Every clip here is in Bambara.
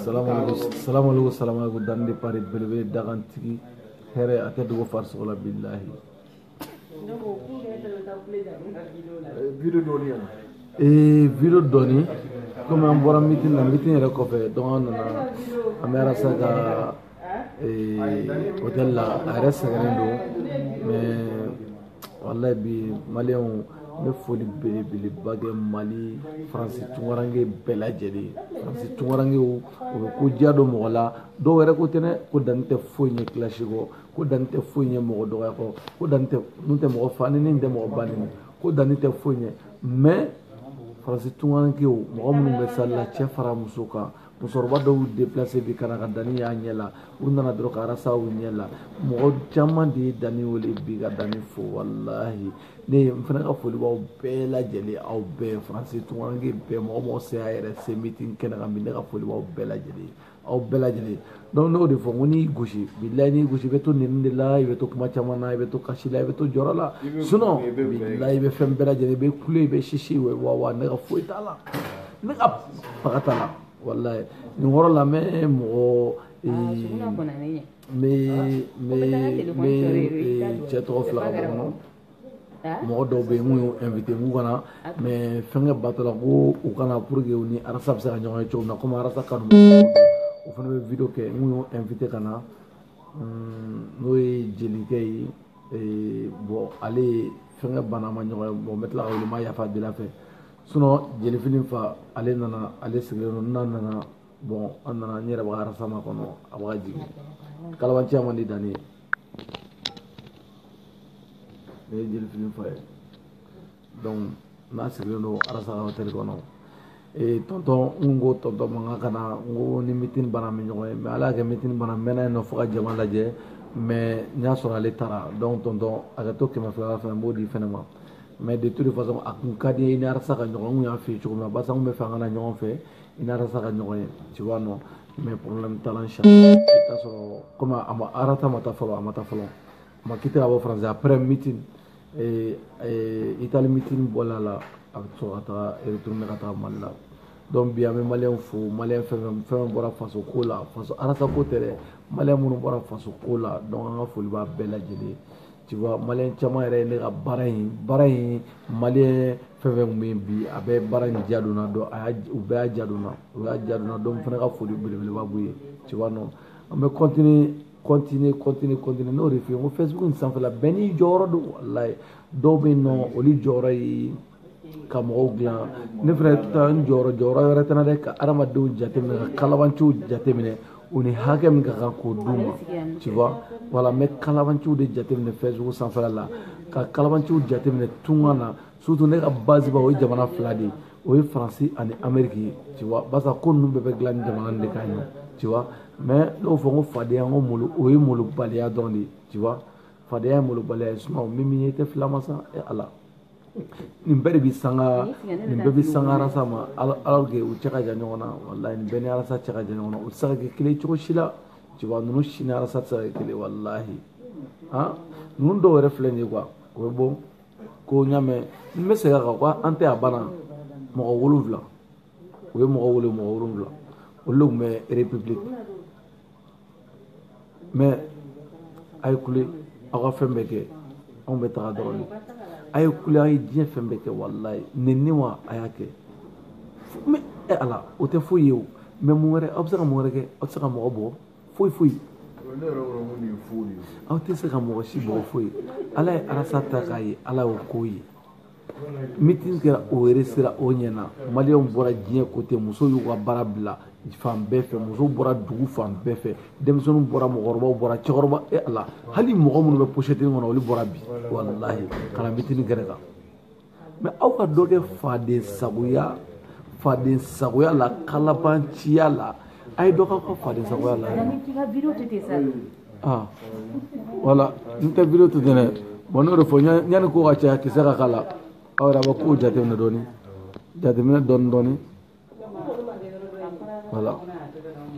Salam alaikum dande pare belebe dagantigi here ate dugo farsola billahi video doni comme an bora meeting yɛrɛ kɔfɛ donc an nana an bɛ arasa ka hotel la a yɛrɛ sɛgɛnnen don mais wallahi bi maliyɛnw n bɛ foli belebeleba kɛ Mali Faransi tunkaranke bɛɛ lajɛlen Faransi tunkarankew u bɛ ko diya dɔ mɔgɔ la dɔw yɛrɛ ko tɛ ko danni tɛ foyi ɲɛ kilasi kɔ ko danni tɛ foyi ɲɛ mɔgɔ dɔgɔya kɔ ko danni tɛ nun tɛ mɔgɔ fa ni nin tɛ mɔgɔ ba nin ko danni tɛ foyi ɲɛ mais Faransi tunkarankew mɔgɔ minnu bɛ sali la cɛ fara muso kan musokɔrɔba dɔw déplacé bi kana ka danni y'a ɲɛ la u nana dɔrɔn ka arasa u ɲɛ la mɔgɔ caman de ye danni wele bi ka danni fo wallahi ne n fana ka foli b'aw bɛɛ lajɛlen aw bɛɛ Faransi tunkaranke bɛɛ mɔgɔ se a yɛrɛ se meeting kɛnɛ kan bi ne ka foli b'aw bɛɛ lajɛlen aw bɛɛ lajɛlen donc ne y'o de fɔ n ko n'i gosi bilahi n'i gosi i bɛ to nɛni de la i bɛ to kuma caman na i bɛ to kasi la i bɛ to jɔrɔ la sinon bilahi i bɛ fɛn bɛɛ lajɛlen i bɛ kule i bɛ sisi wa ne ka foyi t'a la ne ka faga t'a la wallahi nin yɔrɔ la n bɛ mɔgɔ cɛ tɔgɔ fila ka bɔ kɔnɔ mɔgɔ dɔw bɛ yen n y'u invité n k'u kana mais fɛnkɛ bato la ko u kana pour que u ni arasa bɛ se ka ɲɔgɔn ye cogo min na komi arasa kanu o fana bɛ video kɛ n y'u invité ka na n'o ye jelikɛ ye bon ale ye fɛnkɛ bana ma ɲɔgɔn ye bon n bɛ tila ka wele n ma yafa deli a fɛ sinon jelifini fa ale nana ale sigilen don n'a nana bon an nana n yɛrɛ bɛ arasa ma kɔnɔ a bɛ ka jigin kalabanci man di danni ye ne ye jelifini fa ye donc n'a sigilen don arasa ka hôtel kɔnɔ tonton n ko tonton mankan ka na n ko ni meeting banna an bɛ ɲɔgɔn ye mais ala y'a kɛ meeting banna n mɛnna yen nɔ fo ka jama lajɛ mais n y'a sɔrɔ ale taara donc tonton a ka to 200 fana n b'o di fɛnɛ ma mais de toute façon a kun ka di ye i ni arasa ka ɲɔgɔn n kun y'a f'i ye cogo min na barisa n kun bɛ fɛ an ka na ɲɔgɔn fɛ i ni arasa ka ɲɔgɔn ye tu vois non mais problème t'a la inchallah i t'a sɔrɔ comme arasa ma taa fɔlɔ a ma taa fɔlɔ a ma quitté ka bɔ France après meeting Italie meeting bɔla la a bɛ sɔrɔ ka taga retourner ka taga Mali la donc bi an bɛ maliyɛnw fo maliyɛn fɛn bɔra faso ko la faso arasa ko tɛ dɛ maliyɛn minnu bɔra faso ko la donc an ka foli b'a bɛɛ lajɛlen tu vois maliyɛn caman yɛrɛ ye ne ka baara in maliyɛn fɛn kun bɛ yen bi a bɛ baara in diya donna donc u bɛɛ y'a diya donna donc n fana ka foli belebeleba b'u ye tu vois non an bɛ continuer n'o de f'i ye n ko Facebook in sanfɛla bɛɛ n'i jɔyɔrɔ don wallahi dɔw bɛ yen nɔ olu jɔyɔrɔ ye ka mɔgɔw dilan ne fana taa n jɔyɔrɔ wɛrɛ tɛ n na dɛ ka adamadenw jateminɛ ka kalabanciw jateminɛ u ni hakɛ min ka kan k'o d'u ma tu vois voilà n bɛ kalabanciw de jateminɛ Facebook sanfɛla la ka kalabanciw jateminɛ tunga na surtout ne ka base ba o ye jamana fila de ye o ye Faransi ani Amérique ye tu vois barisa ko ninnu bɛɛ bɛ dilan ni jamana nin de kan ye tu vois mais n'o fɔ n ko fadenya n ko o ye molobaliya dɔrɔn de ye tu vois fadenya ye molobaliya ye sinon min ye i tɛ filama sa ala nin bɛɛ de bɛ sanga arasa ma alors que u cɛ ka jan ɲɔgɔn na wallahi nin bɛɛ ni arasa cɛ ka jan ɲɔgɔn na u tɛ se ka kɛ kelen cogo si la tu vois ninnu si ni arasa tɛ se ka kɛ kelen wallahi ninnu dɔw yɛrɛ filɛ nin ye quoi o bɛ bɔ ko n y'a mɛn n bɛ segin a kan ko an tɛ a banna mɔgɔ 7 u ye mɔgɔ wele mɔgɔ 7 olu de tun bɛ république mais a ye kule aw ka fɛn bɛɛ kɛ anw bɛ taga dɔrɔn de a ye kule a ye diɲɛ fɛn bɛɛ kɛ wallahi nɛni wa a y'a kɛ mais ala o tɛ foyi ye o mais mun wɛrɛ aw bɛ se ka mun wɛrɛ kɛ aw tɛ se ka mɔgɔ bɔ foyi aw tɛ se ka mɔgɔ si bɔ foyi ala ye arasa ta k'a ye ala y'o ko ye meeting kɛra o réussira o ɲɛna maliyɛnw bɔra diɲɛ côté musow y'u ka baara bila fan bɛɛ fɛ musow bɔra dugu fan bɛɛ fɛ denmisɛnninw bɔra mɔgɔkɔrɔbaw bɔra cɛkɔrɔba ala hali mɔgɔ minnu bɛ pochette kɔnɔ olu bɔra bi wallahi kana meeting kɛra kan mais aw ka dɔ kɛ faden sagoya la kalabanciya la a ye dɔ k'aw ka faden sagoya la voilà n tɛ video to ten dɛ bon n'o de fɔ yanni ko ka caya kisɛ ka k'a la aw yɛrɛ a bɛ kow jateminɛ dɔɔni voilà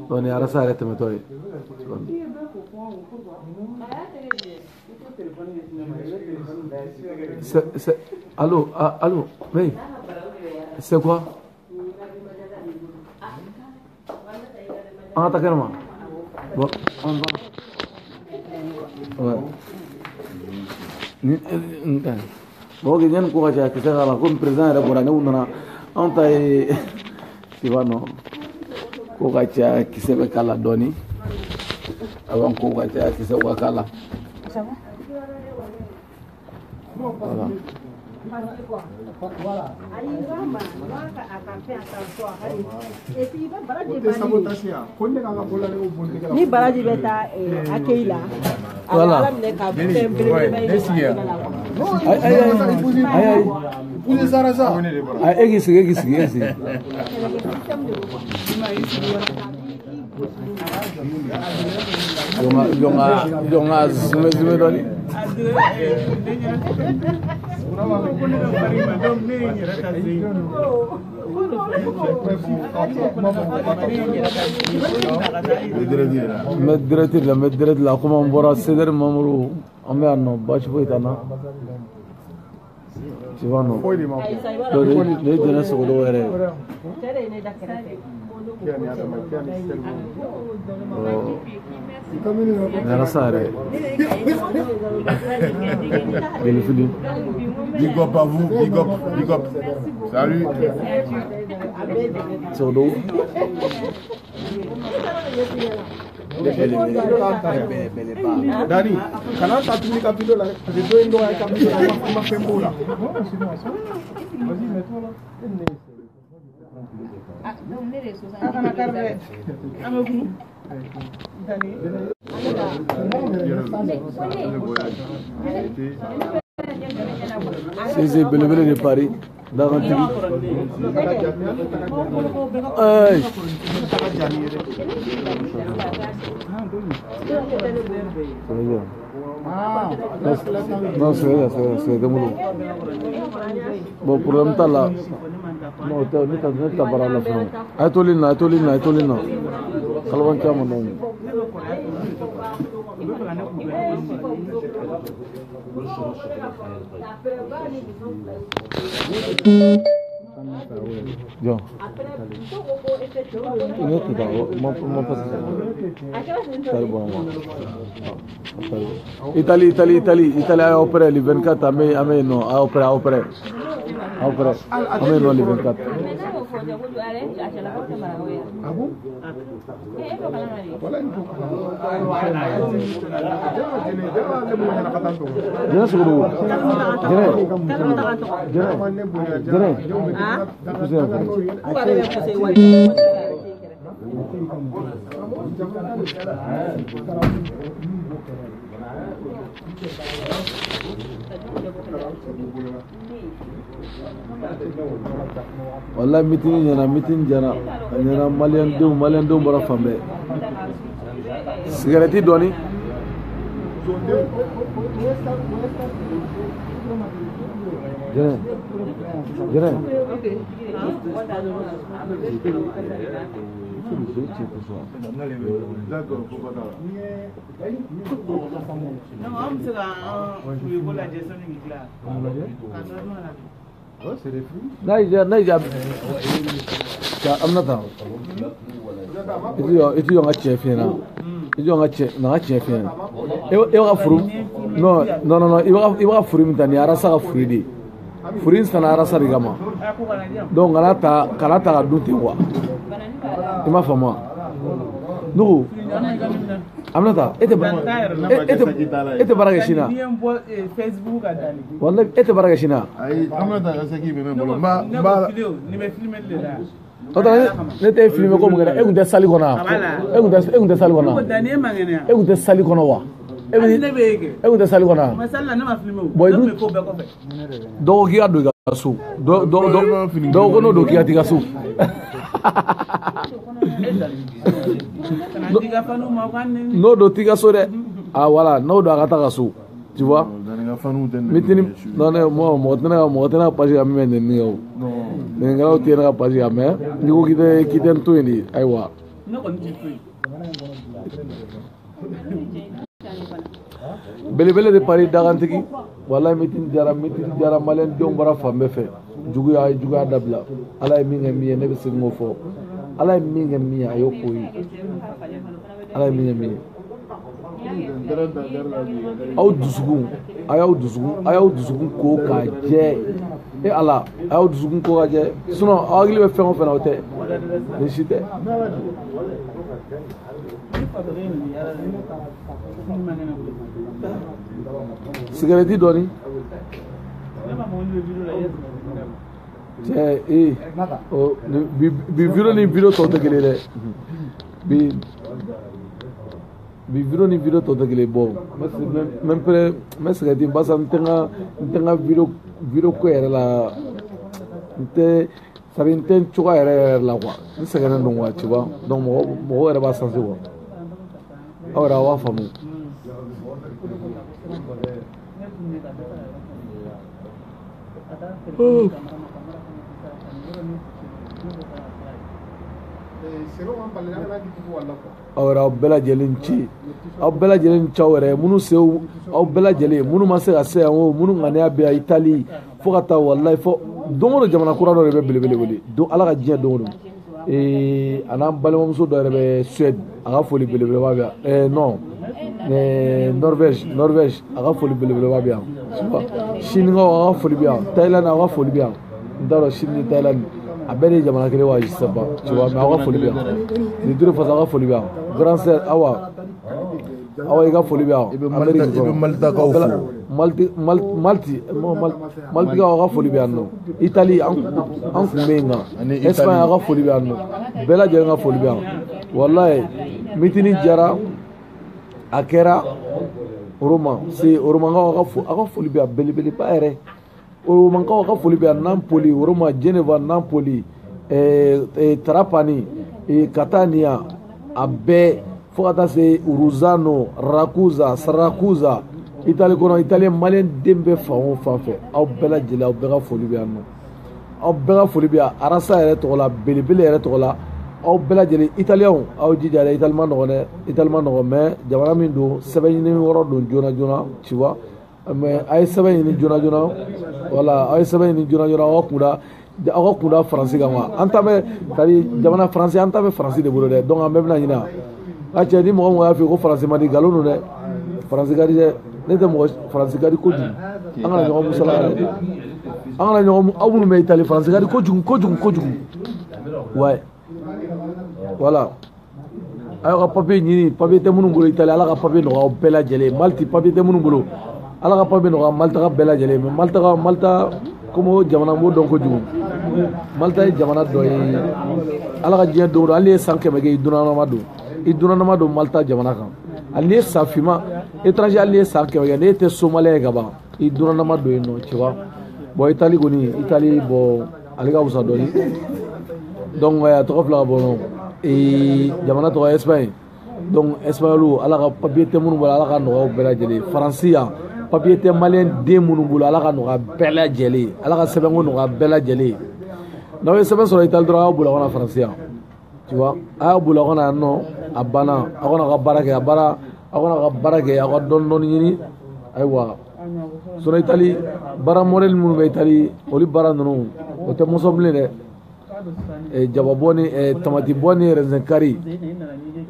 donc ni arasa yɛrɛ tɛmɛtɔ ye allô mais c'est quoi Ah, t'as carrément. Bon, on va. Ouais. Bon, il y a une courage à qui sera comme président de la Bourana. On t'a tu vois, non. Courage à qui s'est fait à la donner. Avant courage à qui s'est fait à la. Ça va? Voilà. Voilà. Ni baraji beta akila. Voilà. مدرت لا كم مباراه سيدر مامرو امي انو باش بويتانا شيفانو لي دنا سوغلو ويري انا ساري big up à vous, big up. Salut. Sodo. Dani, kana tatuni capito la de deux ndo ay capito ma fembola. Vas-y, mets-toi là. Ah, non, mais les choses. Ah, kana carbe. Amagu. Dani. C'est belebele de Paris dans un pays. Non, c'est démolo. Bon, pour le temps là, non, tu n'as pas la fin. Atolina. Kalwan kama non. Yo. Italie a opéré le 24 amé non a opéré amé non le 24. Ah bon? Wallahi meeting jana Malian do bara fambe cigarette doni jere Naija amnata itu yo ngache fina itu ngache fina e furu no iwa furu mitani arasa ka furidi furin sana arasa rigama donc kana ta dunti wa ima fama no amnata ete baraga shina Facebook adani wallahi ete baraga shina ay amnata asaki be membolo ba ni me filmer le la oda ne te filmer ko ngana e gunde sali kona e gunde sali kona ko dani mangena e gunde sali kona wa e gunde sali kona masalla na ma filmer boy me ko be ko fe do ki adu ga su do kono do ki ati ga su no do tiga so de ah voilà no do agata ga su tu vois mitini non mo tena pasi ga me ne ni o ne ngalo tena ga pasi ga me ni ko kiten tu ni aiwa bele de Paris dagantiki wallahi mitin jara malen dom bara fambe fe juguya dabila ala ye min kɛ min ye ne bɛ segin k'o fɔ ala ye min kɛ min ye a y'o k'o ye ala ye min kɛ min ye aw dusukun a y'aw dusukun ko k'a jɛ ala a y'aw dusukun ko ka jɛ sinon aw hakili bɛ fɛn o fɛn na o tɛ ni si tɛ sigarɛti dɔɔni cɛ bi video ni video tɔw tɛ kelen dɛ bi video ni video tɔw tɛ kelen bon mɛ sigarɛti basa n tɛ n ka video ko yɛrɛ la n tɛ cogoya yɛrɛ la quoi n sɛgɛnnen don quoi tu vois donc mɔgɔw yɛrɛ b'a sentir quoi aw yɛrɛ a b'a faamu aw yɛrɛ aw bɛɛ lajɛlen ci aw bɛɛ lajɛlen ci aw yɛrɛ minnu sew aw bɛɛ lajɛlen minnu ma se ka se yan o minnu ŋaniya bɛ yan Itali fo ka taa walayi fo don o don jamana kura dɔ de bɛ belebele wele don ala ka diɲɛ don o don a n'an balimamuso dɔ yɛrɛ bɛ Suède a ka foli belebeleba bɛ yan non Norvège a ka foli belebeleba bɛ yan Sinikaw a ka foli bɛ yan Thaïlande a ka foli bɛ yan n t'a dɔn Sini ni Thaïlande a bɛɛ de ye jamana kelen wa je sais pas tu vois mais aw ka foli bɛ yan ni dure fasa a ka foli bɛ yan grand sœur awa i ka foli bɛ yan Amérique i bɛ Malitakaw fo Maltikaw a ka foli bɛ yan nɔ Italie an kun bɛ yen nka Espagne a ka foli bɛ yan nɔ bɛɛ lajɛlen ka foli bɛ yan walayi mitini jara a kɛra Romankaw a ka foli bɛ yan belebeleba yɛrɛ Romankaw a ka foli bɛ yan Napoli Roma Geneva Napoli Trapani Catania a bɛɛ fo ka taa se Uruzano Ragusa Saracusa Italie kɔnɔ Italien malien den bɛ fan o fan fɛ aw bɛɛ lajɛlen aw bɛɛ ka foli bɛ yan nɔ aw bɛɛ ka foli bɛ yan Arasa yɛrɛ tɔgɔ la belebele yɛrɛ tɔgɔ la aw bɛɛ lajɛlen Italien aw jija dɛ Italie ma nɔgɔn dɛ Italie ma nɔgɔn mais jamana min don sɛbɛn ɲini yɔrɔ don joona joona tu vois mais a ye sɛbɛn ɲini joona joona voilà a ye sɛbɛn ɲini joona joona aw ka kunda Faransi kan wa an ta bɛ jamana Faransi an ta bɛ Faransi de bolo dɛ donc an bɛɛ bɛna ɲina a cɛ ni mɔgɔ y'a fɔ ko Faransi man di nkalon don dɛ Faransi ka di dɛ ne tɛ mɔgɔ Faransi ka di kojugu an kana ɲɔgɔn musala dɛ an kana ɲɔgɔn aw minnu bɛ Italie Faransi ka di kojugu ouais voilà a y'aw ka papier ɲini papier tɛ minnu bolo Italie ala ka papier nɔgɔya aw bɛɛ lajɛlen Malti papier tɛ minnu bolo ala ka papier nɔgɔya Malta ka bɛɛ lajɛlen mais Malta comme o jamana n b'o dɔn kojugu Malta ye jamana dɔ ye ala ka diɲɛ don o don hali ye san 100 kɛ i dunanama don Malta jamana kan hali ni ye san finma étranger hali ni ye san 100 kɛ n'e tɛ somalien ye ka ban i dunanama don yen nɔ tu vois bon Italie kɔni bon ale ka wusa dɔɔni donc a tɔgɔ fila ka bɔ nɔ jamana tɔgɔ Espagne donc Espagnol ala ka papier tɛ minnu bolo ala ka nɔgɔya bɛɛ lajɛlen Faransi yan papier tɛ malien den minnu bolo ala ka nɔgɔya bɛɛ lajɛlen ala ka sɛbɛnko nɔgɔya bɛɛ lajɛlen n'aw ye sɛbɛn sɔrɔ Italie dɔrɔn a y'aw bolo ka na Faransi yan tu vois a y'aw bolo ka na yan nɔ a banna aw kana ka baara kɛ aw kana ka baara kɛ aw ka dɔɔni ɲini ayiwa sinon Italie baara modèle minnu bɛ Italie olu baara ninnu o tɛ mɔsɔn bilen dɛ jaba bɔ ni tamati bɔ ni raisin kari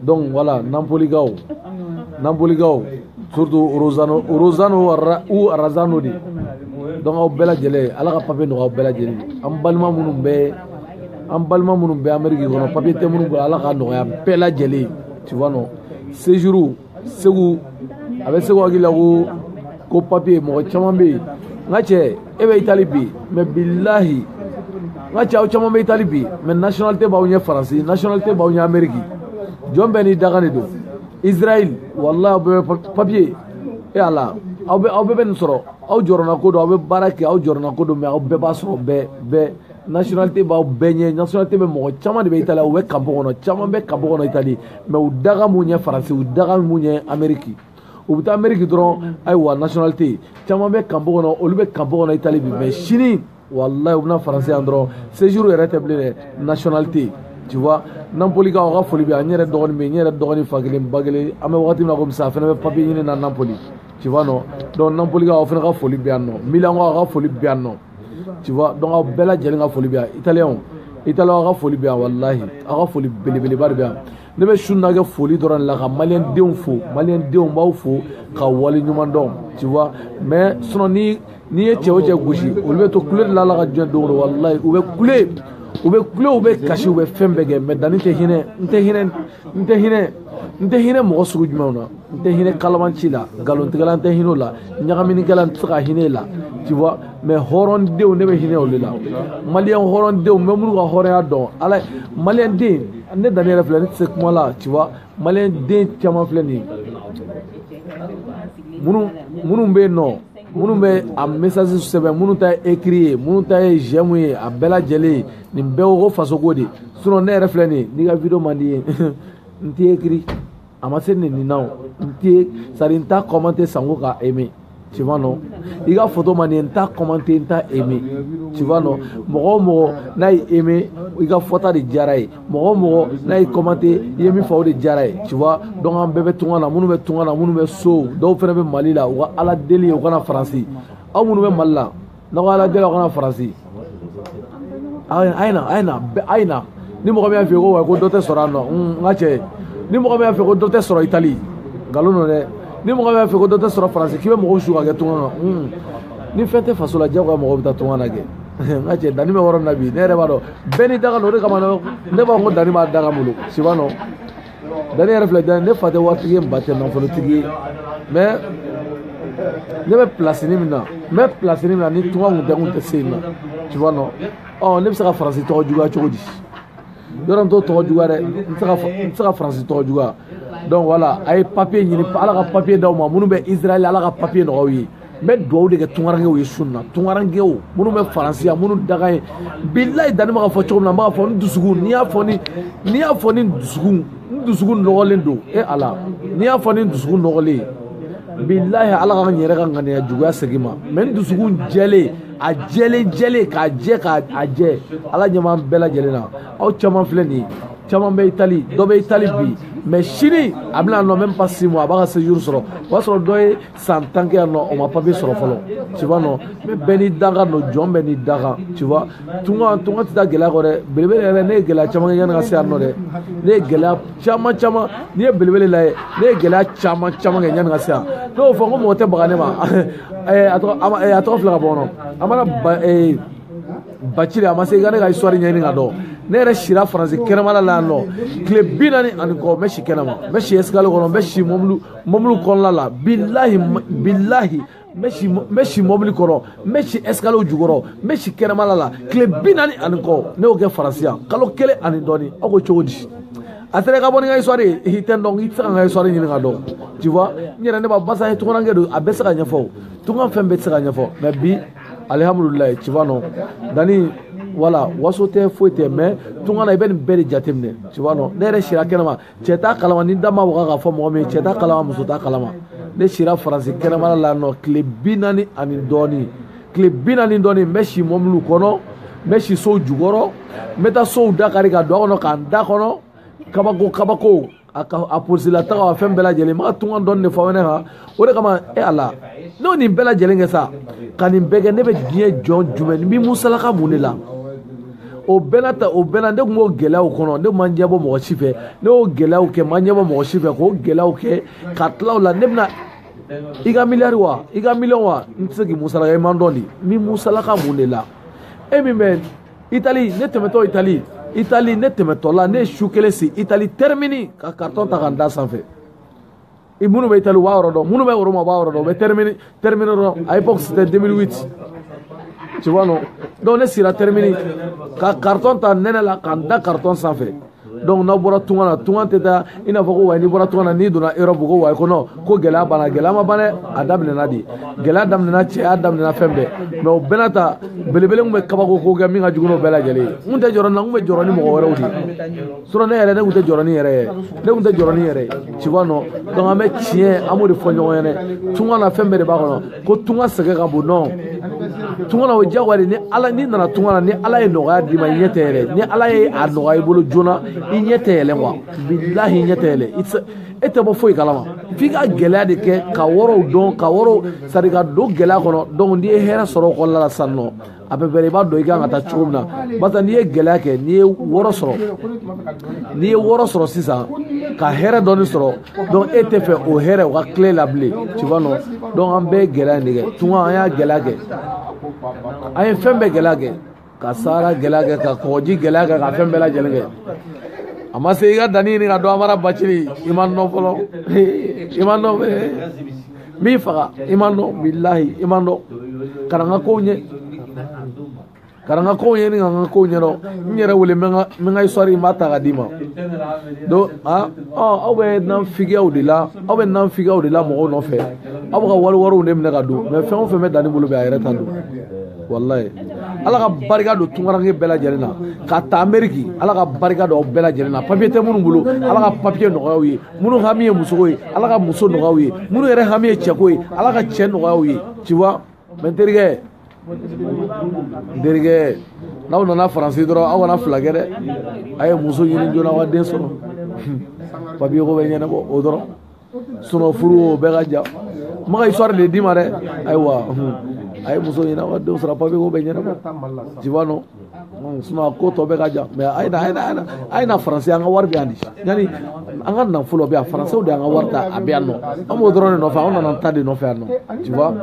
donc voilà Napolikaw surtout Orozano ou Arazano de donc aw bɛɛ lajɛlen ala ka papier nɔgɔya aw bɛɛ lajɛlen an balima minnu bɛ Amérique kɔnɔ papier tɛ minnu bolo ala ka nɔgɔya bɛɛ lajɛlen tu vois non séjour Segu a bɛ Segu hakili la ko papier mɔgɔ caman bɛ yen n ka cɛ e bɛ Italie bi mais bilahi n ka cɛ aw caman bɛ Italie bi mais nationalité b'aw ɲɛ Faransi nationalité b'aw ɲɛ Amérique jɔn bɛɛ n'i dakan de don Israël wallahi aw bɛɛ bɛ papier ala aw bɛɛ bɛ nin sɔrɔ aw jɔrɔna ko don aw bɛ baara kɛ aw jɔrɔna ko don mais aw bɛɛ b'a sɔrɔ bɛɛ nationalité b'aw bɛɛ ɲɛ nationalité bɛ mɔgɔ caman de bɛ Italie u bɛ kanpo kɔnɔ caman bɛ kanpo kɔnɔ Italie mais u daga mun ɲɛ Faransi u daga mun ɲɛ Amérique u bɛ taa Amérique dɔrɔn ayiwa nationalité caman bɛ kanpo kɔnɔ olu bɛ kanpo kɔnɔ Italie bi mais sini wallahi u bɛna Faransi yan dɔrɔn séjour yɛrɛ tɛ bilen dɛ nationalité tu vois Napolikaw aw ka foli bɛ yan n yɛrɛ dɔgɔnin bɛ yen n yɛrɛ dɔgɔnin fa kelen ba kelen an bɛ wagati min na komi sisan a fana bɛ papier ɲini na Napoli tu vois non donc Napolikaw aw fana ka foli bɛ yan nɔ Milankaw aw ka foli bɛ yan nɔ tu vois donc a bɛɛ lajɛlen ka foli bɛ yan italien a ka foli bɛ yan wallahi a ka foli belebeleba de bɛ yan ne bɛ su na kɛ foli dɔrɔn la ka maliyɛn denw b'aw fo ka wale ɲuman dɔn tu vois mais sinon n'i ye cɛ o cɛ gosi olu bɛ to kule de la Ala ka diɲɛ don o don wallahi u bɛ kule u bɛ kasi u bɛ fɛn bɛɛ kɛ mais dani tɛ hinɛ n tɛ hinɛ mɔgɔ sugu jumɛnw na n tɛ hinɛ kalabanci la nkalontigɛla n tɛ hinɛ o la ɲagaminikɛla n tɛ se ka hinɛ la tu vois mais hɔrɔndenw ne bɛ hinɛ olu la maliyɛn hɔrɔndenw n bɛ minnu ka hɔrɔnya dɔn ala maliyɛn den ne dani yɛrɛ filɛ ne tɛ se kuma la tu vois maliyɛn den caman filɛ nin minnu bɛ yen nɔ minnu bɛ a message sɛbɛn minnu ta ye écrit ye minnu ta ye j'aime ye a bɛɛ lajɛlen nin bɛɛ ko fasoko de sinon ne yɛrɛ filɛ nin n'i ka vidéo man di ye n tɛ écrit a ma se nin na n tɛ c'est-à-dire n t'a commenter sango ka aimer tu vois non i ka photo man di ye n t'a commenter n t'a aimer tu vois non mɔgɔ o mɔgɔ n'a ye aimer i ka fɔta de diyara ye mɔgɔ o mɔgɔ n'a ye commenter i ye min fɔ o de diyara ye tu vois donc an bɛɛ bɛ tunga na minnu bɛ tunga na minnu bɛ so dɔw fana bɛ Mali la u ka ala deli ye u kana Faransi aw minnu bɛ Mali la n'aw ka ala deli aw kana Faransi a ye na ni mɔgɔ min y'a f'i ye ko dɔ tɛ sɔrɔ yan nɔ n ka cɛ ni mɔgɔ min y'a f'i ye ko dɔ tɛ sɔrɔ Itali nkalon don dɛ ni mɔgɔ min y'a f'i ye ko dɔ tɛ sɔrɔ Faransi k'i bɛ mɔgɔw su ka kɛ tunga na ni fɛn tɛ faso la diyagoya mɔgɔw bɛ taa tunga na kɛ n ka cɛ danni bɛ yɔrɔ min na bi ne yɛrɛ b'a dɔn bɛɛ n'i daga don o de kama ne b'a fɔ ko danni b'a daga bolo tu vois non danni yɛrɛ filɛ danni ne fa tɛ waritigi ye n ba tɛ nafolotigi ye mais ne bɛ place min na ni tunga kun tɛ se yen nɔ tu vois non ne bɛ se ka Faransi tɔgɔ juguya cogo di yɔrɔ n t'o tɔgɔ juguya dɛ n tɛ se ka Faransi tɔgɔ juguya donc voilà a ye papier ɲini ala ka papier d'aw ma minnu bɛ Israël ala ka papier nɔgɔw ye n bɛ dugawu de kɛ tungarankew ye sun na tungarankew minnu bɛ Faransi yan minnu daga ye bilayi danni bɛ ka fɔ cogo min na n b'a fɔ n dusukun n'i y'a fɔ ni dusukun nɔgɔlen don ala n'i y'a fɔ ni dusukun nɔgɔlen bilayi ala ka n yɛrɛ ka ŋaniya juguya segin ma mais n dusukun jɛlen a jɛlen k'a jɛ ala ɲɛma bɛɛ lajɛlen na aw caman filɛ nin ye caman bɛ Itali dɔ bɛ Itali bi mais sini a bɛna nɔ même pas 6 mois a b'a ka séjour sɔrɔ o b'a sɔrɔ dɔ ye san 10 kɛ yan nɔ o ma papier sɔrɔ fɔlɔ tu vois non mais bɛɛ n'i daga nɔ jɔn bɛɛ n'i daga tu vois tunga tɛ taa gɛlɛya kɔ dɛ belebele yɛrɛ ne ye gɛlɛya caman kɛ yanni ka se yan nɔ dɛ ne ye gɛlɛya caman n'i ye belebele lajɛ ne ye gɛlɛya caman kɛ yanni ka se yan ne y'o fɔ ko mɔgɔ tɛ baga ne ma a tɔgɔ filɛ ka bɔ kɔnɔ a mana Bacili a ma se i ka ne ka histoire ɲɛɲini ka dɔn ne yɛrɛ sira Faransi kɛnɛmala la yan nɔ tile 40 ani kɔ n bɛ si kɛnɛma n bɛ si escalier kɔnɔ n bɛ si mobili kɔnɔna la bilahi n bɛ si mobili kɔnɔ n bɛ si escalier jukɔrɔ n bɛ si kɛnɛmala la tile 40 ani kɔ ne y'o kɛ Faransi yan kalo 1 ani dɔɔni aw ko cogo di a sera ka bɔ ni ka histoire ye i tɛ dɔn i tɛ se ka n ka histoire ɲini ka dɔn tu vois n yɛrɛ ne b'a basa ye tungaranke don a bɛ se ka ɲɛfɔ tunga fɛn bɛɛ tɛ se ka ɲɛfɔ mais bi alhamdulillah tu vois non dani voilà waso tɛ foyi tɛ mais tunga na i bɛ nin bɛɛ de jateminɛ tu vois non ne yɛrɛ sira kɛnɛma cɛ t'a kalama ni da ma waga k'a fɔ mɔgɔ min cɛ t'a kalama muso t'a kalama ne sira Faransi kɛnɛmala la nɔ tile 40 ani dɔɔni n bɛ si mɔbiliw kɔnɔ n bɛ si sow jukɔrɔ n bɛ taa sow dakari ka don a kɔnɔ k'an da kɔnɔ kabako a polisila taga a fɛn bɛɛ lajɛlen n bɛ ka tunga dɔɔni de fɔ ne kan o de kama ala n'o nin bɛɛ lajɛlen kɛ sa ka nin bɛɛ kɛ ne bɛ diɲɛ jɔn jumɛn ni musalaka mun de la o bɛɛ la ne tun b'o gɛlɛyaw kɔnɔ ne ma ɲɛbɔ mɔgɔ si fɛ ne y'o gɛlɛyaw kɛ ma ɲɛbɔ mɔgɔ si fɛ k'o gɛlɛyaw kɛ ka tila o la ne bɛna i ka miliyari wa i ka miliyɔn wa n tɛ se k'i musalaka i man dɔn de min musalaka mun de la e min bɛ Itali ne tɛmɛtɔ Itali ne tɛmɛtɔ la ne ye su kelen si Itali termini ka carton ta ka n da sanfɛ i minnu bɛ Itali u b'a yɔrɔ dɔn minnu bɛ Rome u b'a yɔrɔ dɔn u bɛ termini dɔrɔn à l'époque c'était 2008 tu vois non donc ne sira termini ka carton ta nɛnɛ la ka n da carton sanfɛ donc n'aw bɔra tunga na tunga tɛ taa i n'a fɔ ko wayi n'i bɔra tunga na n'i donna Europe ko wayi ko non ko gɛlɛya banna gɛlɛya ma ban dɛ a daminɛna de gɛlɛya daminɛna cɛya daminɛna fɛn bɛɛ mais o bɛɛ n'a ta belebele kun bɛ kabako ko kɛ min ka jugu n'o bɛɛ lajɛlen ye n kun tɛ jɔrɔ n na n kun bɛ jɔrɔ ni mɔgɔ wɛrɛw de sinon ne yɛrɛ ne kun tɛ jɔrɔ ni yɛrɛ ye tu vois non donc an bɛ tiɲɛ an b'o de fɔ ɲɔgɔn ɲɛna tunga na fɛn bɛɛ de b'a kɔnɔ ko tunga sɛgɛn ka bon non tunga na o ye diyagoya de n'i nana tunga na ni ala ye nɔgɔya d'i ma i ɲɛ tɛ yɛlɛ ni ala ye a nɔgɔya i bolo joona i ɲɛ tɛ yɛlɛ quoi bilahi i ɲɛ tɛ yɛlɛ e tɛ bɔ foyi kalama f'i ka gɛlɛya de kɛ ka wɔrɔw dɔn ka wɔrɔw c'est à dire ka don gɛlɛya kɔnɔ donc n'i ye hɛrɛ sɔrɔ o kɔnɔna la sisan nɔ à peu près i b'a dɔn i kan ka taa cogo min na barisa n'i ye gɛlɛya kɛ n'i ye wɔɔrɔ sɔrɔ sisan ka hɛrɛ dɔɔni sɔrɔ donc e tɛ fɛ o hɛrɛ o ka tile la bilen tu vois non donc an bɛɛ ye gɛlɛya de kɛ tunga an y'a gɛlɛya kɛ an ye fɛn bɛɛ gɛlɛya kɛ ka sahara gɛlɛya kɛ ka kɔgɔji gɛlɛya kɛ ka fɛn bɛɛ lajɛlen kɛ a ma se i ka danni ɲini ka dɔn an mara bacili i ma nɔ fɔlɔ i ma nɔ min faga i ma nɔ bilahi i ma nɔ kana n ka kow ɲɛ kana n ka kow ɲɛ ni ka n ka kow ɲɛdɔn n yɛrɛ wele n bɛ n ka histoire n b'a ta ka d'i ma donc aw bɛ nan figiyaw de la mɔgɔw nɔfɛ aw bɛ ka wariw de minɛ ka don mais fɛn o fɛn bɛ danni bolo bɛ a yɛrɛ ta don wallahi ala ka barika don tunkaranke bɛɛ lajɛlen na ka ta Amérique ala ka barika don aw bɛɛ lajɛlen na papier tɛ minnu bolo ala ka papier nɔgɔya aw ye minnu hami ye muso ye ala ka muso nɔgɔya aw ye minnu yɛrɛ hami ye cɛko ye ala ka cɛ nɔgɔya aw ye tu vois mais n terikɛ n'aw nana faransi dɔrɔn aw kana fila kɛ dɛ a ye muso ɲini joona aw ka den sɔrɔ papier ko bɛ ɲɛnabɔ o dɔrɔn sinon furu o bɛɛ ka jan n ma ka histoire de d'i ma dɛ ayiwa a ye muso ɲini aw ka den sɔrɔ papier ko bɛ ɲɛnabɔ tu vois non sinon a ko tɔ bɛɛ ka jan mais a ye na faransi an ka wari bɛ yan de yanni an ka nafolo bɛ yan faransɛw de y'an ka wari ta a bɛ yan nɔ an b'o dɔrɔn de nɔfɛ an nana ta de nɔfɛ yan nɔ tu vois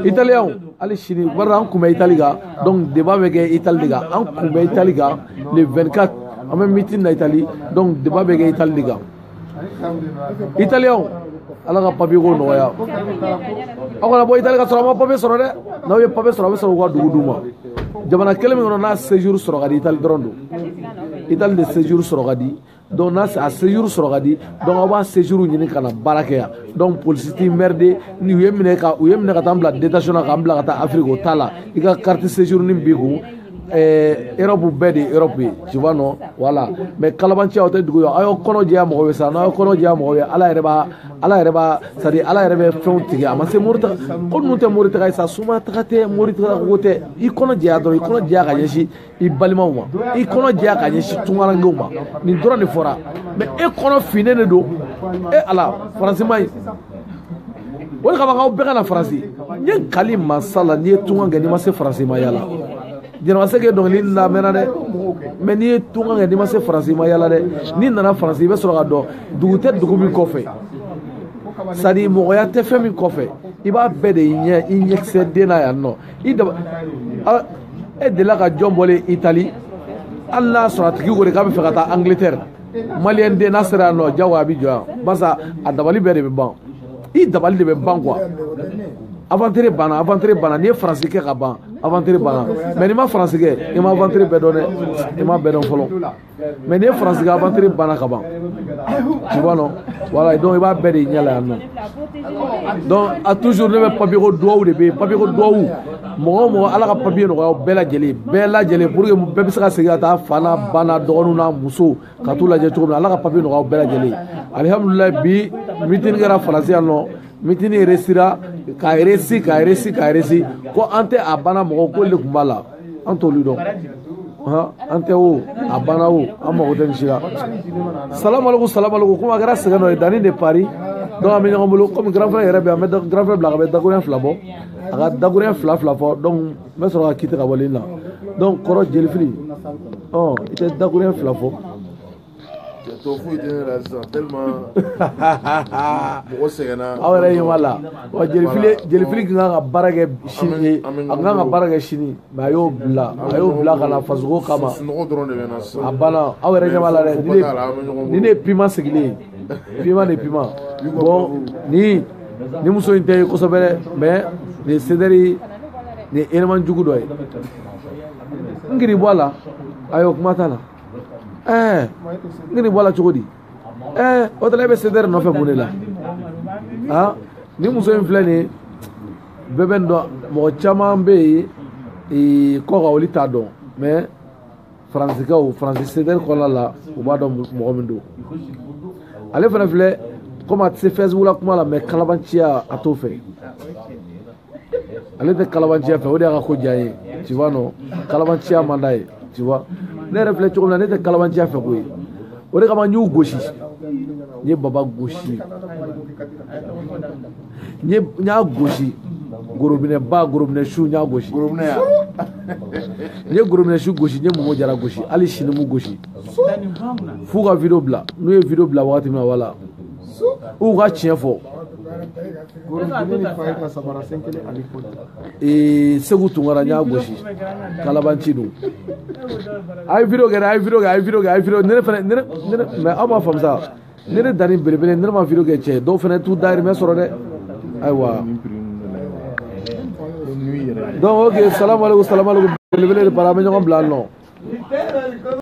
italiyɛnw hali sini bari an kun bɛ Itali kan donc débat bɛ kɛ Itali de kan an kun bɛ Itali kan le 24 an bɛ meeting na Itali donc débat bɛ kɛ Itali de kan italiyɛnw ala ka papier ko nɔgɔya aw kana bɔ Itali ka sɔrɔ a ma papier sɔrɔ dɛ n'aw ye papier sɔrɔ a bɛ sɔrɔ u ka dugu d'u ma jamana kelen min kɔnɔ n'a séjour sɔrɔ ka di Itali dɔrɔn don Itali de séjour sɔrɔ ka di donc n'a a séjour sɔrɔ ka di donc aw b'a séjour ɲini ka na baara kɛ yan donc polisi t'i merde ni u ye minɛ ka taa n bila détention na k'an bila ka taa Afrique o t'a la i ka carte séjour ni b'i kun Europe bɛɛ de Europe ye tu vois non voilà mais kalabanci aw tɛ dugu ye aw y'aw kɔnɔ jɛya mɔgɔw ye sa n'aw y'aw kɔnɔ jɛya mɔgɔw ye ala yɛrɛ b'a c'est à dire ala yɛrɛ bɛ fɛnw tigɛ a ma se mori taga ko ninnu tɛ mori taga ye sa suma taga tɛ mori taga ko tɛ i kɔnɔ jɛya dɔrɔn i kɔnɔ jɛya ka ɲɛsin i balimaw ma i kɔnɔ jɛya ka ɲɛsin tunkarankew ma nin dɔrɔn de fɔra mais e kɔnɔ finnen de don ala faransi ma ɲi o de kama k'aw bɛɛ ka na faransi n ye kali masa la n'i ye tunkan kɛ n'i ma se faransi ma yala jɛnɛba ke dɔnkili lamɛnna dɛ mais n'i ye tunkan kɛ n'i ma se faransi ma yala dɛ n'i nana faransi i bɛ sɔrɔ ka dɔn dugu tɛ dugu min kɔfɛ c'est à dire mɔgɔya tɛ fɛn min kɔfɛ i b'a bɛɛ de i ɲɛkisɛ den na yan nɔ e delila ka jɔn bɔlen Itali hali n'a sɔrɔ a tigi ko de k'a bɛ fɛ ka taa Angleterre maliyɛn den n'a sera yan nɔ jago a bɛ jɔ yan barisa a dabali bɛɛ de bɛ ban i dabali de bɛ ban quoi aventure banna n'i ye faransi kɛ ka ban aventure banna mais n'i ma faransi kɛ i ma aventure bɛɛ dɔn dɛ i ma bɛɛ dɔn fɔlɔ mais n'i ye faransi kɛ aventure banna ka ban tu vois non voilà donc i b'a bɛɛ de ɲɛ la yan nɔ donc a toujours ne bɛ papier ko duwawu de bɛ yen papier ko duwawu mɔgɔ o mɔgɔ ala ka papier nɔgɔya bɛɛ lajɛlen pour que bɛɛ bɛ se ka segin ka taa fa n'a ba n'a dɔgɔninw n'a muso ka t'u lajɛ cogo min na ala ka papier nɔgɔya bɛɛ lajɛlen alihamudulilayi bi meeting kɛra faransi yan nɔ meeting réussira ka réussi ko an tɛ a banna mɔgɔ ko de tun b'a la an t'olu dɔn an tɛ o a banna o an mago tɛ nin si la salamu aleykum komi a kɛra sɛgɛn dɔ ye danni de Paris donc an bɛ ɲɔgɔn bolo komi grand frère yɛrɛ bɛ an bɛ grand frère bila ka bɛ dakuruɲɛ 2 bɔ a ka dakuruɲɛ 2 fɔ donc n bɛ sɔrɔ ka kiti ka bɔ nin na donc kɔrɔ jelifili i tɛ dakuruɲɛ 2 fɔ aw yɛrɛ ɲɛ b'a la wa jelifili kan ka baara kɛ sini a kan ka baara kɛ sini mais a y'o bila ka na fasoko kama a banna aw yɛrɛ ɲɛ b'a la dɛ ni ne ye piment sigilen ye piment bon ni muso in tɛ ye kosɛbɛ dɛ mais nin sedɛri nin élément jugu dɔ ye n kiri bɔ a la ayo kuma t'a la n kiri bɔ a la cogo di o tɛ e bɛ sedɛri nɔfɛ mun de la ni muso in filɛ nin bɛɛ bɛ dɔn mɔgɔ caman bɛ yen kɔ ka olu t'a dɔn mais faransi sedɛri kɔnɔna la u b'a dɔn mɔgɔ min don ale fana filɛ komi a tɛ se Facebook la kuma la mais kalabanciya a t'o fɛ ale tɛ kalabanciya fɛ o de y'a ka ko diya ye tu vois non kalabanciya man d'a ye tu vois ne yɛrɛ filɛ cogo min na ne tɛ kalabanciya fɛ koyi o de kama n y'u gosi n ye baba gosi n y'a gosi gorobinɛ ba gorobinɛ su n y'a gosi n ye gorobinɛ su gosi n ye Momo Jara gosi hali sini mu gosi f'u ka video bila n'u ye video bila wagati min na wala u ka tiɲɛ fɔ Segu Tunkara n y'a gosi Kalabanci dun a ye video kɛ ne fɛnɛ mais aw m'a faamu sa ne de danni belebele ne ma video kɛ cɛ dɔw fɛnɛ t'u dahirimɛ sɔrɔ dɛ ayiwa donc ok salamu aleykum belebele de para an bɛ ɲɔgɔn bila nɔ